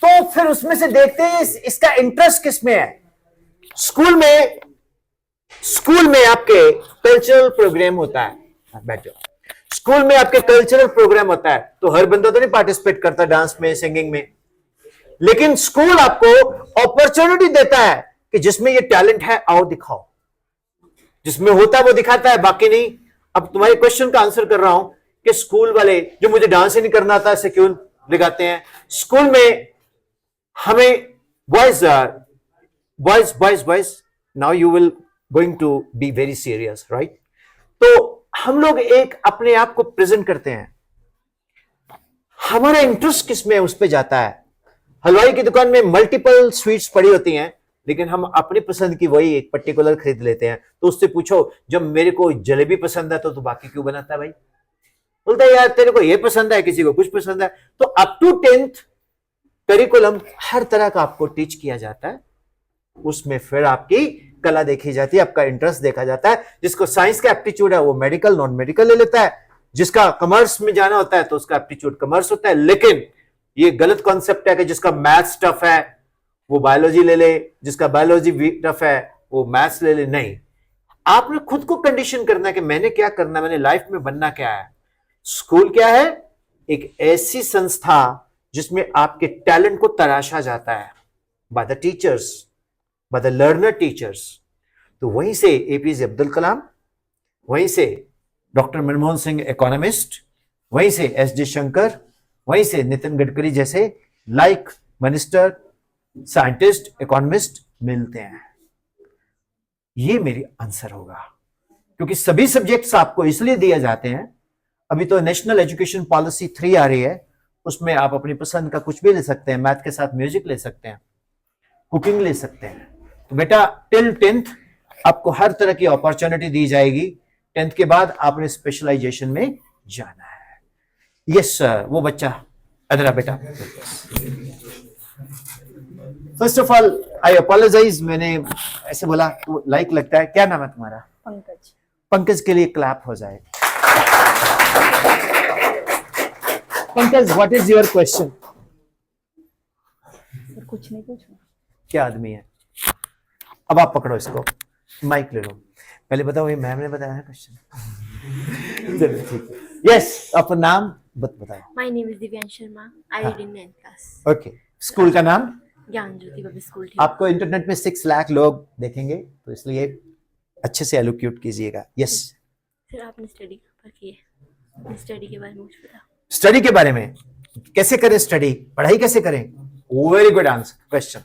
तो फिर उसमें से देखते हैं इसका इंटरेस्ट किस में है। स्कूल में आपके कल्चरल प्रोग्राम होता है, बैठ जाओ। स्कूल में आपके कल्चरल प्रोग्राम होता है तो हर बंदा तो नहीं पार्टिसिपेट करता डांस में, सिंगिंग में, लेकिन स्कूल आपको अपॉर्चुनिटी देता है कि जिसमें ये टैलेंट है आओ दिखाओ, जिसमें होता है वो दिखाता है, बाकी नहीं। अब तुम्हारे क्वेश्चन का आंसर कर रहा हूं कि स्कूल वाले जो मुझे डांस ही नहीं करना आता ऐसे क्यों लगाते हैं? स्कूल में हमें boys now you will going to be very serious, right? तो हम लोग एक अपने आप को प्रेजेंट करते हैं, हमारा इंटरेस्ट किसमें है उस पे जाता है। हलवाई की दुकान में मल्टीपल स्वीट्स पड़ी होती हैं, लेकिन हम अपनी पसंद की वही एक पर्टिकुलर खरीद लेते हैं। तो उससे पूछो जब मेरे को जलेबी पसंद है तो बाकी क्यों बनाता है भाई? बोलता है यार तेरे को ये पसंद है, किसी को कुछ पसंद है। तो अप टू 10th करिकुलम हर तरह का आपको टीच किया जाता है, उसमें फिर आपकी कला देखी जाती है, आपका इंटरेस्ट देखा जाता है। जिसको साइंस का एप्टीट्यूड है वो मेडिकल नॉन मेडिकल ले लेता है, जिसका कॉमर्स में जाना होता है तो उसका एप्टीट्यूड कॉमर्स होता है। लेकिन ये गलत कॉन्सेप्ट है कि जिसका मैथ्स टफ है वो बायोलॉजी ले ले, जिसका बायोलॉजी टफ है वो मैथ्स ले ले। नहीं, आपने खुद को कंडीशन करना है कि मैंने क्या करना है, मैंने लाइफ में बनना क्या है। स्कूल क्या है? एक ऐसी संस्था जिसमें आपके टैलेंट को तराशा जाता है by the teachers, by the learner teachers. तो वहीं से एपीजे अब्दुल कलाम, वहीं से डॉक्टर मनमोहन सिंह इकोनॉमिस्ट, वहीं से एस डी शंकर, वहीं से नितिन गडकरी जैसे लाइक मिनिस्टर, साइंटिस्ट, इकोनॉमिस्ट मिलते हैं। ये मेरी आंसर होगा, क्योंकि सभी सब्जेक्ट्स आपको इसलिए दिए जाते हैं। अभी तो नेशनल एजुकेशन पॉलिसी 3 आ रही है, उसमें आप अपनी पसंद का कुछ भी ले सकते हैं, मैथ के साथ म्यूजिक ले सकते हैं, कुकिंग ले सकते हैं। तो बेटा टिल 10th आपको हर तरह की अपॉर्चुनिटी दी जाएगी। 10th के बाद आपने स्पेशलाइजेशन में जाना है। यस सर, वो बच्चा अदरा बेटा। First of all I apologise, मैंने ऐसे बोला लाइक लगता है। क्या नाम है तुम्हारा? पंकज। पंकज के लिए क्लैप हो जाए। Pankaj, what is your question? Sir कुछ नहीं पूछना। क्या आदमी है? अब आप पकड़ो इसको, माइक ले लो। पहले बताओ, ये मैम ने बताया है क्वेश्चन? चलिए ठीक है। यस, अपना नाम बताओ। My name is Divyansh Sharma. I read in 9th class. Okay, school का नाम? ज्ञान ज्योति पब्लिक स्कूल। आपको इंटरनेट में 6 लाख लोग देखेंगे, तो इसलिए अच्छे से एलोक्यूट कीजिएगा। यस सर, आपने स्टडी पर की है, स्टडी के बारे में कुछ बताओ। स्टडी के बारे में कैसे करें, स्टडी पढ़ाई कैसे करें? Very good answer question.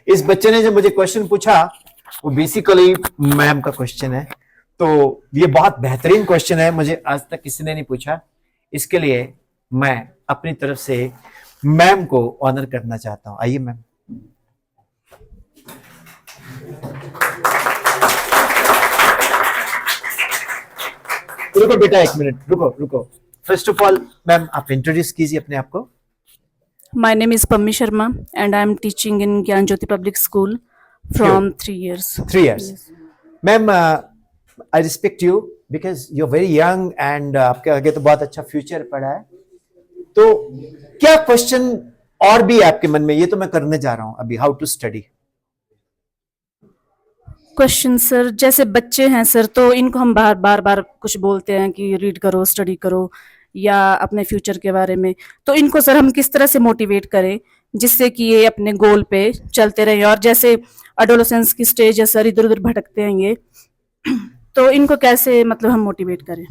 इस बच्चे ने जो मुझे क्वेश्चन पूछा वो बेसिकली मैम का क्वेश्चन है, तो ये बहुत बेहतरीन क्वेश्चन है, मुझे आज तक किसी ने नहीं पूछा। इसके लिए मैं अपनी तरफ से मैम को ऑनर करना चाहता हूं। आइए मैम। रुको बेटा, 1 मिनट रुको। फर्स्ट ऑफ ऑल मैम आप इंट्रोड्यूस कीजिए अपने आप को। My name is Pammi Sharma and I am teaching in Gyan Jyoti Public School from 3 years. 3 years. Ma'am, I respect you because you're very young and आपके आगे तो बहुत अच्छा फ्यूचर पड़ा है। तो क्या क्वेश्चन और भी है आपके मन में? ये तो मैं करने जा रहा हूं अभी, how to study. Question sir, जैसे बच्चे हैं सर, तो इनको हम बार बार कुछ बोलते हैं कि रीड करो, स्टडी करो या अपने फ्यूचर के बारे में, तो इनको सर हम किस तरह से मोटिवेट करें जिससे कि ये अपने गोल पे चलते रहें? और जैसे एडोलेसेंस की स्टेज है सर, इधर उधर भटकते हैं ये, तो इनको कैसे मतलब हम मोटिवेट करें?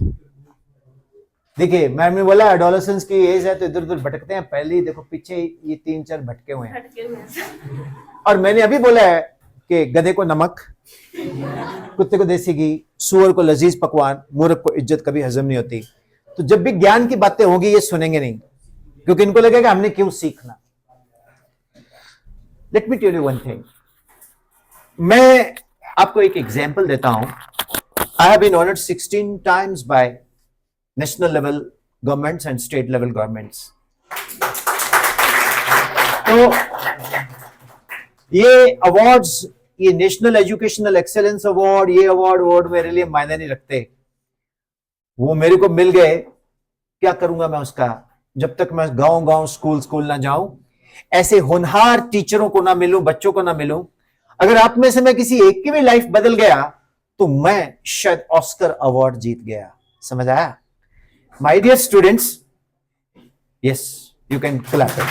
देखिए मैम ने बोला एडोलेसेंस की एज है तो इधर उधर भटकते हैं, पहले ही देखो पीछे ये 3-4 भटके हुए हैं। और मैंने अभी बोला है कि गधे को नमक, कुत्ते को देसी घी, सुअर को लजीज पकवान, मूर्ख को इज्जत कभी हजम नहीं होती। तो जब भी ज्ञान की बातें होंगी ये सुनेंगे नहीं, क्योंकि इनको लगेगा हमने क्यों सीखना। Let me tell you one thing, मैं आपको एक एग्जाम्पल देता हूं। I have been honoured 16 times by national level governments and state level governments. तो ये अवार्ड्स, ये नेशनल एजुकेशनल एक्सेलेंस अवार्ड, ये अवार्ड मेरे लिए मायने नहीं रखते। वो मेरे को मिल गए, क्या करूंगा मैं उसका, जब तक मैं गांव स्कूल ना जाऊं, ऐसे होनहार टीचरों को ना मिलूं, बच्चों को ना मिलूं। अगर आप में से मैं किसी एक की भी लाइफ बदल गया तो मैं शायद ऑस्कर अवार्ड जीत गया। समझ आया? My dear students, yes you can clap it.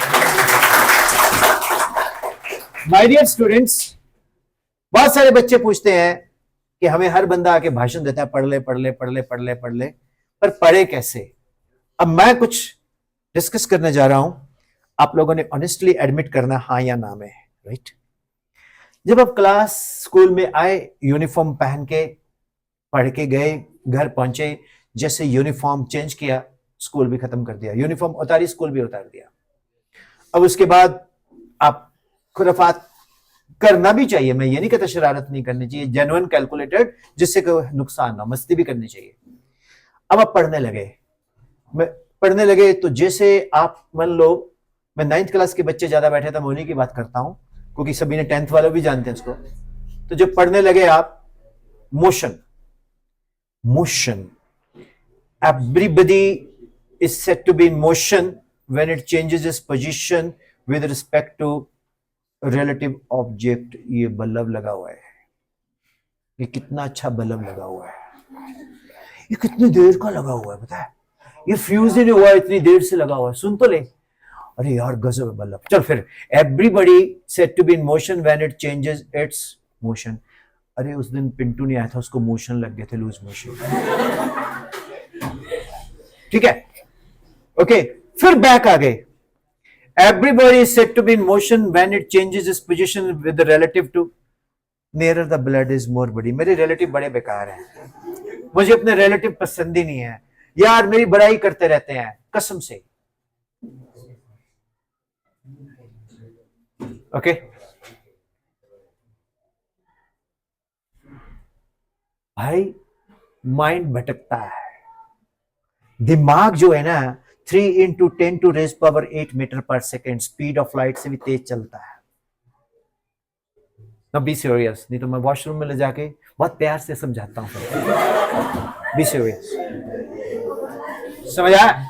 My dear students, बहुत सारे बच्चे पूछते हैं कि हमें हर बंदा आके भाषण देता है, पढ़ ले, पर पढ़े कैसे? अब मैं कुछ डिस्कस करने जा रहा हूं, आप लोगों ने ऑनेस्टली एडमिट करना हाँ या ना में, राइट? जब आप क्लास स्कूल में आए, यूनिफॉर्म पहन के पढ़ के गए, घर पहुंचे, जैसे यूनिफॉर्म चेंज किया, स्कूल भी खत्म कर दिया, यूनिफॉर्म उतारी, स्कूल भी उतार दिया। अब उसके बाद आप खुराफात करना भी चाहिए, मैं ये नहीं कहता शरारत नहीं करनी चाहिए, जेन्युइन कैलकुलेटेड, जिससे कोई नुकसान ना, मस्ती भी करनी चाहिए। अब आप पढ़ने लगे तो जैसे आप मान लो, मैं 9th क्लास के बच्चे ज्यादा बैठे थे, मैं उन्हीं की बात करता हूं, क्योंकि सभी ने 10th वाले भी जानते हैं इसको। तो जब पढ़ने लगे आप, motion, everybody is set to be in motion when it changes its position with respect to relative object. ये बल्ब लगा हुआ है, ये कितना अच्छा बल्ब लगा हुआ है, ये कितनी देर का लगा हुआ है पता है, ये फ्यूज ही नहीं हुआ, इतनी देर से लगा हुआ है, सुन तो ले। अरे यार गजब बल्ब। चल फिर, everybody set to be in motion when it changes its motion. अरे उस दिन पिंटू नहीं आया था, उसको मोशन लग गए थे, लूज मोशन। ठीक है, ओके, फिर बैक आ गए। Everybody is said to be in motion when it changes its position with the relative to nearer the blood is more body। मेरे रिलेटिव बड़े बेकार हैं, मुझे अपने रिलेटिव पसंद ही नहीं है यार, मेरी बड़ाई करते रहते हैं कसम से। ओके, भाई माइंड भटकता है, दिमाग जो है ना 3 × 10⁸ मीटर पर सेकेंड स्पीड ऑफ लाइट से भी तेज चलता है। ना बी सीरियस, नहीं तो मैं वॉशरूम में ले जाके बहुत प्यार से समझाता हूं। बी सीरियस, समझ आया?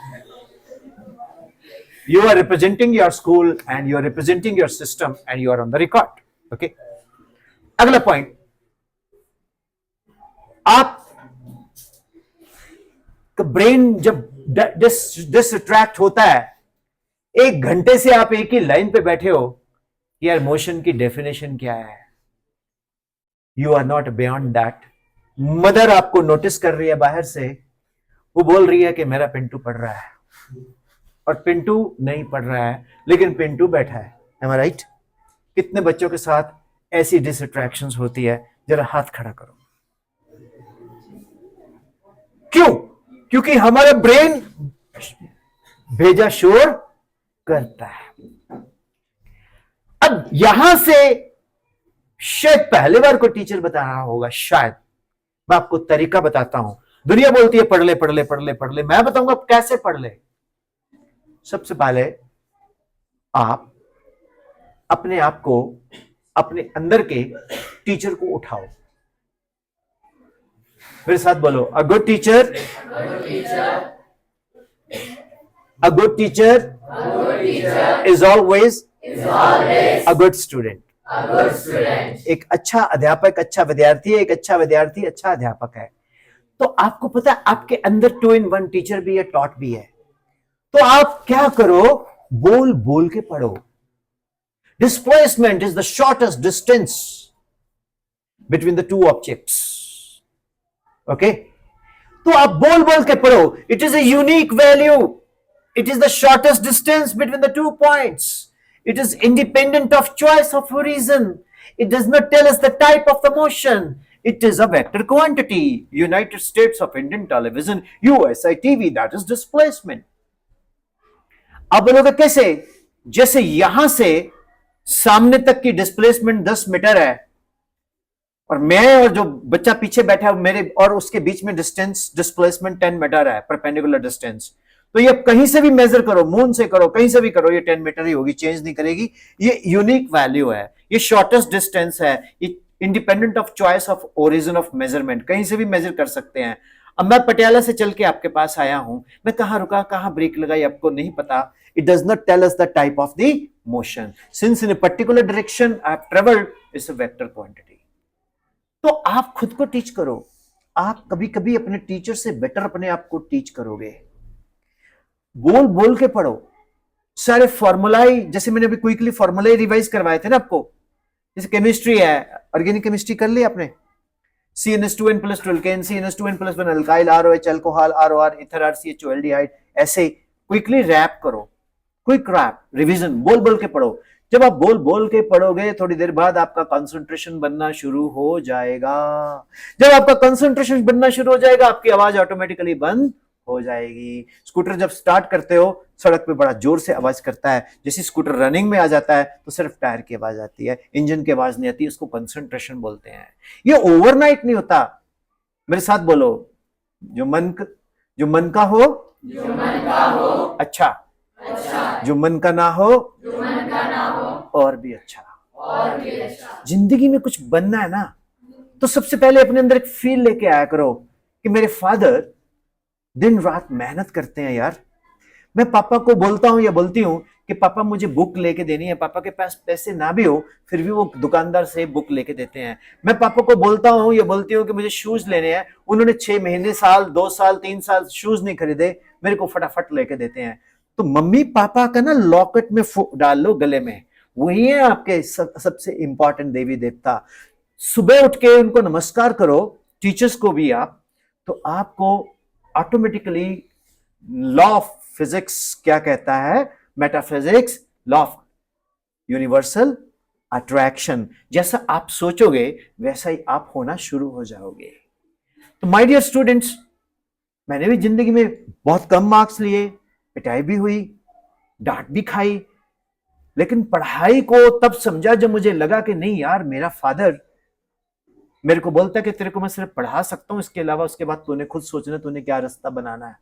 You are representing your school and you are representing your system and you are on the record. Okay? अगला पॉइंट, आप ब्रेन जब डिस्ट्रैक्ट होता है, 1 घंटे से आप एक ही लाइन पे बैठे हो, यार मोशन की डेफिनेशन क्या है? You are not beyond that. Mother आपको नोटिस कर रही है बाहर से, वो बोल रही है कि मेरा पिंटू पढ़ रहा है, और पिंटू नहीं पढ़ रहा है, लेकिन पिंटू बैठा है। Am I right? कितने बच्चों के साथ ऐसी डिस्ट्रैक्शंस होती है? जरा हाथ खड़ा करो। क्यों? क्योंकि हमारा ब्रेन भेजा शोर करता है। अब यहां से शायद पहली बार को टीचर बता रहा होगा, शायद मैं आपको तरीका बताता हूं। दुनिया बोलती है पढ़ ले पढ़ ले पढ़ ले पढ़ ले, मैं बताऊंगा कैसे पढ़ ले। सबसे पहले आप अपने आप को, अपने अंदर के टीचर को उठाओ। मेरे साथ बोलो, a good teacher, a good teacher is always a good student. एक अच्छा अध्यापक अच्छा विद्यार्थी है, एक अच्छा विद्यार्थी अच्छा अध्यापक है। तो आपको पता है आपके अंदर 2 in 1 टीचर भी है, टॉट भी है। तो आप क्या करो, बोल बोल के पढ़ो। Displacement is the shortest distance between the 2 objects. Okay, तो आप बोल बोल के पढ़ो. It is a unique value. It is the shortest distance between the 2 points. It is independent of choice of horizon. It does not tell us the type of the motion. It is a vector quantity. United States of Indian Television, USI TV, that is displacement. आप बोलोगे कैसे? जैसे यहां से सामने तक की displacement 10 metre है और मैं और जो बच्चा पीछे बैठा है मेरे और उसके बीच में डिस्टेंस डिस्प्लेसमेंट 10 मीटर है, परपेंडिकुलर डिस्टेंस. तो ये कहीं से भी मेजर करो, मून से करो, कहीं से भी करो, ये 10 मीटर ही होगी, चेंज नहीं करेगी. ये यूनिक वैल्यू है, ये शॉर्टेस्ट डिस्टेंस है, ये independent of choice of origin of measurement, कहीं से भी मेजर कर सकते हैं. अब मैं पटियाला से चल के आपके पास आया हूं, मैं कहां रुका, कहां ब्रेक लगाई, आपको नहीं पता. It does not tell us the type of the motion. Since in a particular direction I have traveled, is a vector quantity. तो आप खुद को टीच करो. आप कभी कभी अपने टीचर से बेटर अपने आप को टीच करोगे. बोल बोल के पढ़ो. सारे फॉर्मूलाई, जैसे मैंने अभी क्विकली फॉर्मूलाई रिवाइज करवाए थे ना आपको. जैसे केमिस्ट्री है, ऑर्गेनिक केमिस्ट्री कर ली आपने. CnH2n plus 12 alkane, CnH2n plus 1 alkyl, ROH alcohol, ROR ether, RCHO aldehyde. ऐसे क्विकली रैप करो. क्विक रैप रिवीजन, बोल बोल के पढ़ो. जब आप बोल बोल के पढ़ोगे थोड़ी देर बाद आपका कंसंट्रेशन बनना शुरू हो जाएगा. जब आपका कंसंट्रेशन बनना शुरू हो जाएगा आपकी आवाज ऑटोमेटिकली बंद हो जाएगी. स्कूटर जब स्टार्ट करते हो सड़क पे बड़ा जोर से आवाज करता है, जैसे स्कूटर रनिंग में आ जाता है तो सिर्फ टायर की आवाज आती है, इंजन की आवाज नहीं आती. उसको कंसंट्रेशन बोलते हैं. ये ओवरनाइट नहीं होता. मेरे साथ बोलो, जो मन का हो, अच्छा, जो मन का ना हो, और भी अच्छा. जिंदगी में कुछ बनना है ना, तो सबसे पहले अपने अंदर एक फील लेके आया करो कि मेरे फादर दिन रात मेहनत करते हैं यार. मैं पापा को बोलता हूं या बोलती हूं कि पापा मुझे बुक लेके देनी है. पापा के पास पैसे ना भी हो फिर भी वो दुकानदार से बुक लेके देते हैं. मैं पापा को बोलता हूं या बोलती हूं कि मुझे शूज लेने हैं. उन्होंने 6 महीने, साल, 2 साल, 3 साल शूज नहीं खरीदे, मेरे को फटाफट लेके देते हैं. तो मम्मी पापा का ना लॉकेट में डाल लो गले में, वही है आपके सबसे इंपॉर्टेंट देवी देवता. सुबह उठ के उनको नमस्कार करो, टीचर्स को भी आप, तो आपको ऑटोमेटिकली लॉ ऑफ फिजिक्स क्या कहता है, metaphysics, law of universal attraction, जैसा आप सोचोगे वैसा ही आप होना शुरू हो जाओगे. तो माय डियर स्टूडेंट्स, मैंने भी जिंदगी में बहुत कम मार्क्स लिए, पिटाई भी हुई, डांट भी खाई, लेकिन पढ़ाई को तब समझा जब मुझे लगा कि नहीं यार, मेरा फादर मेरे को बोलता कि तेरे को मैं सिर्फ पढ़ा सकता हूं, इसके अलावा उसके बाद तूने खुद सोचना तूने क्या रास्ता बनाना है.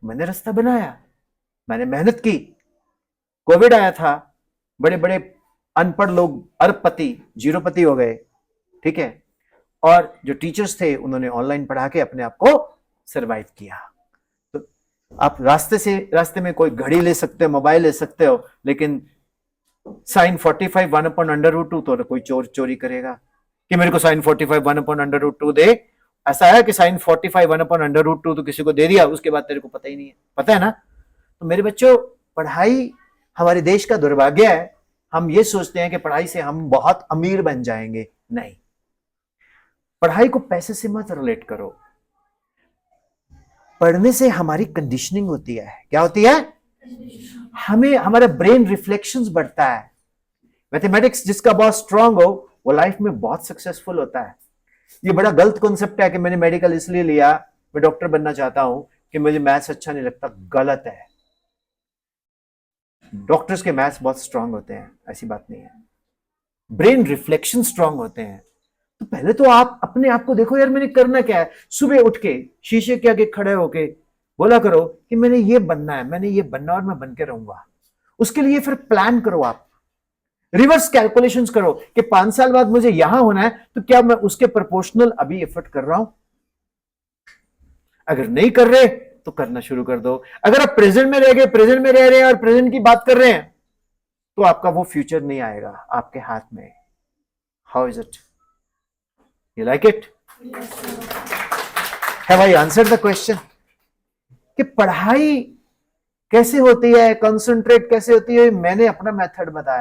मैंने रास्ता बनाया, मैंने मेहनत की. कोविड आया था, बड़े बड़े अनपढ़ लोग अरबपति, जीरोपति हो गए, ठीक है, और जो टीचर्स थे उन्होंने ऑनलाइन पढ़ा के अपने आप को सरवाइव किया. तो आप रास्ते में कोई घड़ी ले सकते हो, मोबाइल ले सकते हो, लेकिन sin 45 1/√2 तो कोई चोरी करेगा कि मेरे को sin 45 1/√2 दे. ऐसा है कि sin 45 1/√2 तो किसी को दे दिया, उसके बाद तेरे को पता ही नहीं है, पता है ना. तो मेरे बच्चों, पढ़ाई हमारे देश का दुर्भाग्य है. हम ये सोचते हैं कि पढ़ाई से हम बहुत अमीर बन जाएंगे. नहीं, पढ़ाई को पैसे से मत रिलेट करो. पढ़ने से हमारी कंडीशनिंग होती है. क्या होती है? हमें हमारा ब्रेन रिफ्लेक्शंस बढ़ता है. मैथमेटिक्स जिसका बहुत स्ट्रांग हो वो लाइफ में बहुत सक्सेसफुल होता है. ये बड़ा गलत कॉन्सेप्ट है कि मैंने मेडिकल इसलिए लिया, मैं डॉक्टर बनना चाहता हूं कि मुझे मैथ्स अच्छा नहीं लगता. गलत है. डॉक्टर्स के मैथ्स बहुत स्ट्रांग होते हैं, ऐसी बात नहीं है. ब्रेन रिफ्लेक्शन स्ट्रांग होते हैं. तो पहले तो आप अपने आप को देखो, यार मैंने करना क्या है. सुबह उठ के शीशे के आगे खड़े होके बोला करो कि मैंने ये बनना है, मैंने ये बनना और मैं बन के रहूंगा. उसके लिए फिर प्लान करो, आप रिवर्स कैलकुलेशंस करो कि 5 साल बाद मुझे यहां होना है, तो क्या मैं उसके प्रोपोर्शनल अभी एफर्ट कर रहा हूं. अगर नहीं कर रहे तो करना शुरू कर दो. अगर आप प्रेजेंट में रह गए, प्रेजेंट में रह रहे हैं और प्रेजेंट की बात कर रहे हैं, तो आपका वो फ्यूचर नहीं आएगा आपके हाथ में. How is it? You like it? Have I answered the question कि पढ़ाई कैसे होती है, कंसंट्रेट कैसे होती है? मैंने अपना मेथड बताया.